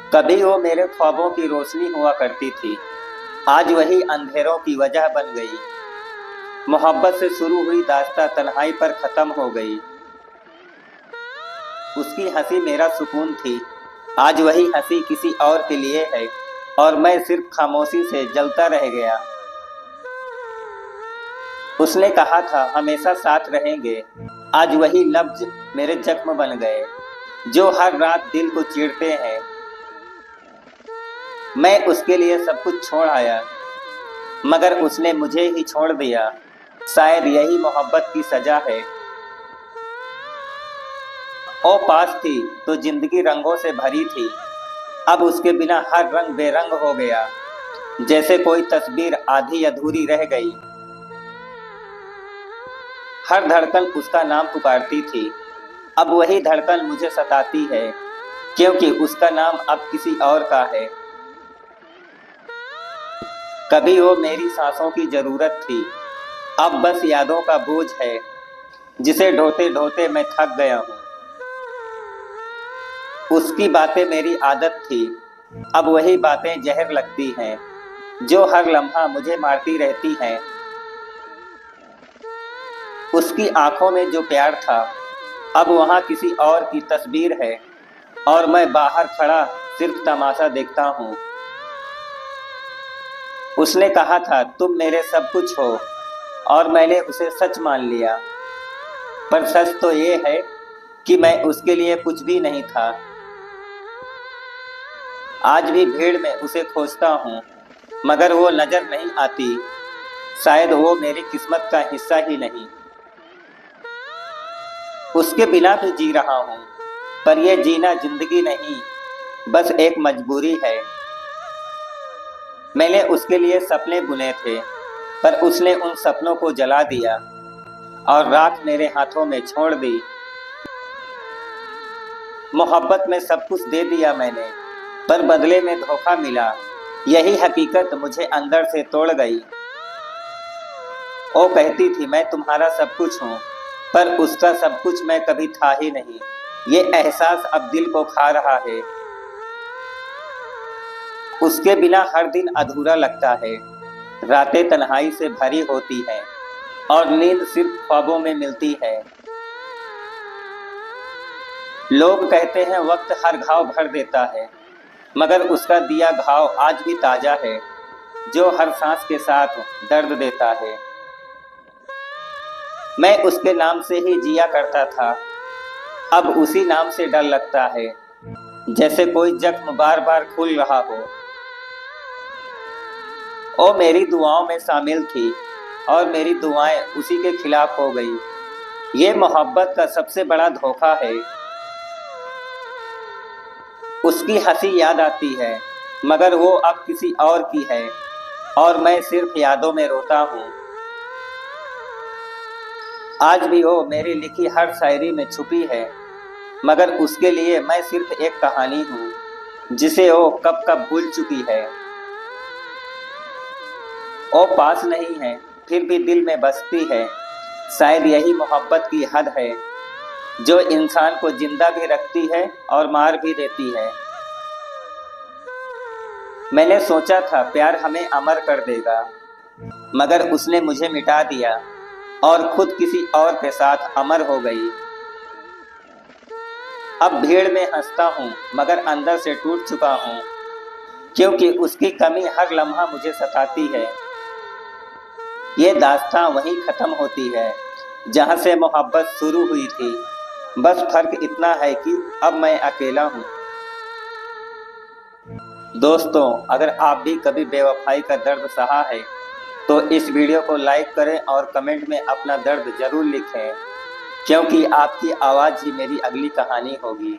कभी वो मेरे ख्वाबों की रोशनी हुआ करती थी, आज वही अंधेरों की वजह बन गई। मोहब्बत से शुरू हुई दास्तां तन्हाई पर खत्म हो गई। उसकी हंसी मेरा सुकून थी, आज वही हंसी किसी और के लिए है और मैं सिर्फ खामोशी से जलता रह गया। उसने कहा था हमेशा साथ रहेंगे, आज वही लफ्ज मेरे जख्म बन गए जो हर रात दिल को चीरते हैं। मैं उसके लिए सब कुछ छोड़ आया, मगर उसने मुझे ही छोड़ दिया। शायद यही मोहब्बत की सजा है। वो पास थी तो जिंदगी रंगों से भरी थी, अब उसके बिना हर रंग बेरंग हो गया, जैसे कोई तस्वीर आधी अधूरी रह गई। हर धड़कन उसका नाम पुकारती थी, अब वही धड़कन मुझे सताती है, क्योंकि उसका नाम अब किसी और का है। कभी वो मेरी सांसों की जरूरत थी, अब बस यादों का बोझ है, जिसे ढोते ढोते मैं थक गया हूँ। उसकी बातें मेरी आदत थी, अब वही बातें जहर लगती हैं, जो हर लम्हा मुझे मारती रहती हैं। उसकी आंखों में जो प्यार था, अब वहाँ किसी और की तस्वीर है और मैं बाहर खड़ा सिर्फ तमाशा देखता हूँ। उसने कहा था तुम मेरे सब कुछ हो और मैंने उसे सच मान लिया, पर सच तो ये है कि मैं उसके लिए कुछ भी नहीं था। आज भी भीड़ में उसे खोजता हूँ, मगर वो नजर नहीं आती, शायद वो मेरी किस्मत का हिस्सा ही नहीं। उसके बिना भी जी रहा हूँ, पर यह जीना जिंदगी नहीं, बस एक मजबूरी है। मैंने उसके लिए सपने बुने थे, पर उसने उन सपनों को जला दिया और राख मेरे हाथों में छोड़ दी। मोहब्बत में सब कुछ दे दिया मैंने, पर बदले में धोखा मिला, यही हकीकत मुझे अंदर से तोड़ गई। वो कहती थी मैं तुम्हारा सब कुछ हूँ, पर उसका सब कुछ मैं कभी था ही नहीं। ये एहसास अब दिल को खा रहा है। उसके बिना हर दिन अधूरा लगता है, रातें तन्हाई से भरी होती हैं और नींद सिर्फ ख्वाबों में मिलती है। लोग कहते हैं वक्त हर घाव भर देता है, मगर उसका दिया घाव आज भी ताजा है, जो हर सांस के साथ दर्द देता है। मैं उसके नाम से ही जिया करता था, अब उसी नाम से डर लगता है, जैसे कोई जख्म बार बार खुल रहा हो। वो मेरी दुआओं में शामिल थी और मेरी दुआएं उसी के खिलाफ हो गई। ये मोहब्बत का सबसे बड़ा धोखा है। उसकी हंसी याद आती है, मगर वो अब किसी और की है और मैं सिर्फ यादों में रोता हूँ। आज भी वो मेरी लिखी हर शायरी में छुपी है, मगर उसके लिए मैं सिर्फ एक कहानी हूँ, जिसे वो कब कब भूल चुकी है। वो पास नहीं है, फिर भी दिल में बसती है, शायद यही मोहब्बत की हद है, जो इंसान को जिंदा भी रखती है और मार भी देती है। मैंने सोचा था प्यार हमें अमर कर देगा, मगर उसने मुझे मिटा दिया और खुद किसी और के साथ अमर हो गई। अब भीड़ में हंसता हूँ, मगर अंदर से टूट चुका हूँ, क्योंकि उसकी कमी हर लम्हा मुझे सताती है। ये दास्तां वहीं खत्म होती है जहाँ से मोहब्बत शुरू हुई थी, बस फर्क इतना है कि अब मैं अकेला हूँ। दोस्तों, अगर आप भी कभी बेवफाई का दर्द सहा है तो इस वीडियो को लाइक करें और कमेंट में अपना दर्द जरूर लिखें, क्योंकि आपकी आवाज़ ही मेरी अगली कहानी होगी।